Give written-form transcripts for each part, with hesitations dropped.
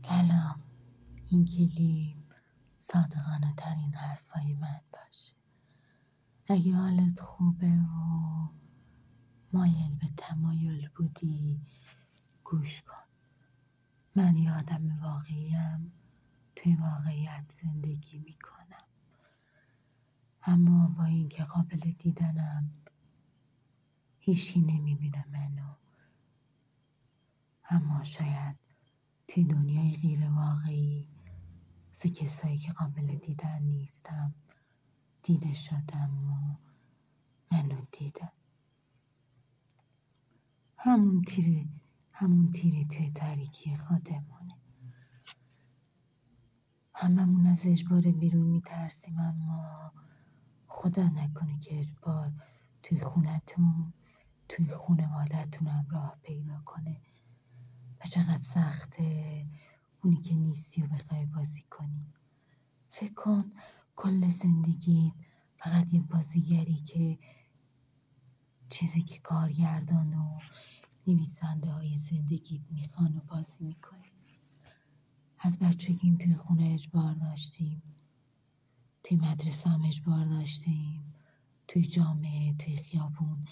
سلام. این کلیپ صادقانه ترین حرفای من باشه. اگه حالت خوبه و مایل به تمایل بودی گوش کن. من یه آدم واقعیم، توی واقعیت زندگی میکنم، اما با این که قابل دیدنم هیچی نمیبینه منو. اما شاید توی دنیای غیر واقعی سه کسایی که قابل دیدن نیستم دیده شدم و منو دیدن. همون تیره توی تاریکی خودمونه. هممون از اجبار بیرون میترسیم، اما خدا نکنه که اجبار توی خونتون، توی خونوادتون هم راه پیدا کنه. و چقدر سخته اونی که نیستی و بخوای بازی کنی. فکر کن کل زندگیت فقط یه بازیگری که چیزی که کارگردان و نویسنده های زندگیت میخوان و بازی میکنی. از بچگیم توی خونه اجبار داشتیم، توی مدرسه هم اجبار داشتیم، توی جامعه، توی خیابون،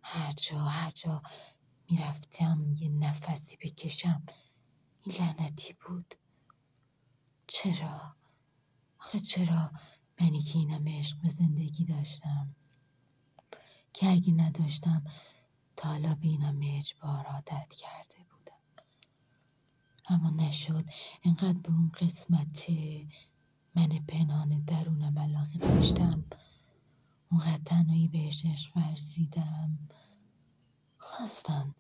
هر جا میرفتم یه نفسی بکشم این لعنتی بود. چرا؟ آخه چرا منی که اینم عشق به زندگی داشتم که اگه نداشتم تا حالا به اینم اجبار عادت کرده بودم. اما نشد. انقدر به اون قسمت من پنهان درونم علاقه داشتم، اونقدر تنهایی بهش عشق ورزیدم، خواستن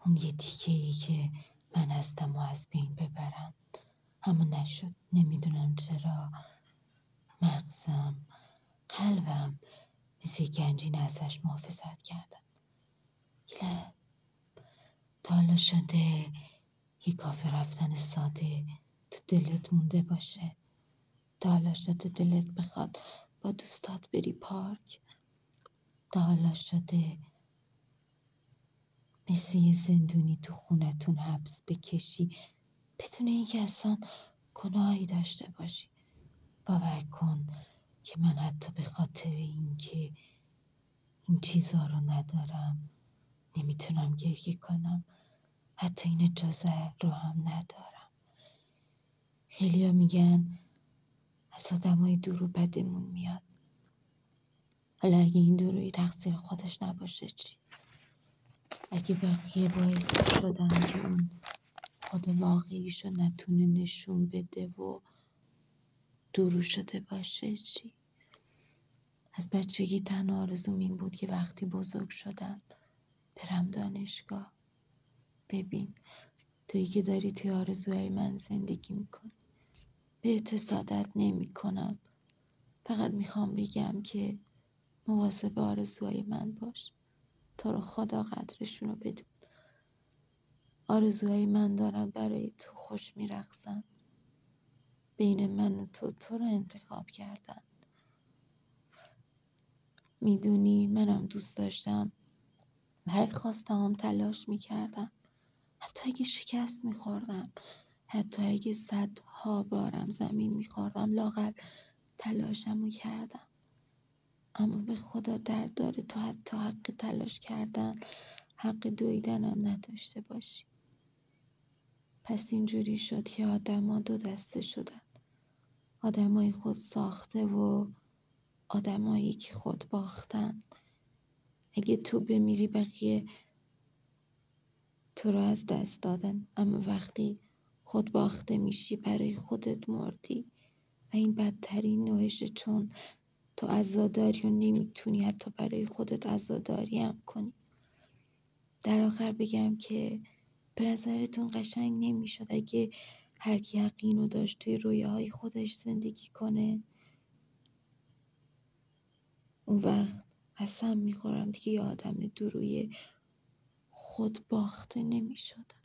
اون یه تیکه‌ای که من هستم و از بین ببرن. اما نشد. نمیدونم چرا مغزم، قلبم مثل گنجینه ازش محافظت کردم. تا حالا شده یه کافه رفتن ساده تو دلت مونده باشه؟ تا حالا شده دلت بخواد با دوستات بری پارک؟ تا حالا شده مثل یه زندونی تو خونتون حبس بکشی بدون اینکه اصلا گناهی داشته باشی؟ باور کن که من حتی به خاطر اینکه این چیزا رو ندارم نمیتونم گریه کنم. حتی این اجازه رو هم ندارم. خیلیا میگن از آدمای دور و بدمون میاد. حالا اگه این دورویی تقصیر خودش نباشه چی؟ اگه بقیه باعث شدن که اون خود واقعیشو نتونه نشون بده و دورو شده باشه چی؟ از بچگی تنها آرزوم این بود که وقتی بزرگ شدم برم دانشگاه. ببین تویی که داری توی آرزوهای من زندگی میکنی. بهت حسادت نمی کنم، فقط میخوام بگم که مواظب آرزوهای من باش. تو رو خدا قدرشونو بدون. آرزوهای من دارن برای تو خوش میرقصن. بین من و تو رو انتخاب کردن. میدونی منم دوست داشتم برای خواسته‌هام تلاش میکردم، حتی اگه شکست میخوردم، حتی اگه صدها بارم زمین میخوردم، لااقل تلاشمو کردم. اما به خدا درد داره تو حتی حق تلاش کردن، حق دویدنم نداشته باشی. پس اینجوری شد که آدما دو دسته شدن. آدمای خود ساخته و آدمایی که خود باختن. اگه تو بمیری بقیه تو رو از دست دادن، اما وقتی خود باخته میشی برای خودت مردی. و این بدترین نوعشه، چون تو عزاداری و نمیتونی حتی برای خودت عزاداری هم کنی. در آخر بگم که به نظرتون قشنگ نمیشد اگه هر کی یقینو داشت توی رویاهای خودش زندگی کنه؟ اون وقت قسم میخورم دیگه یه آدم دو روی خود باخته نمیشدم.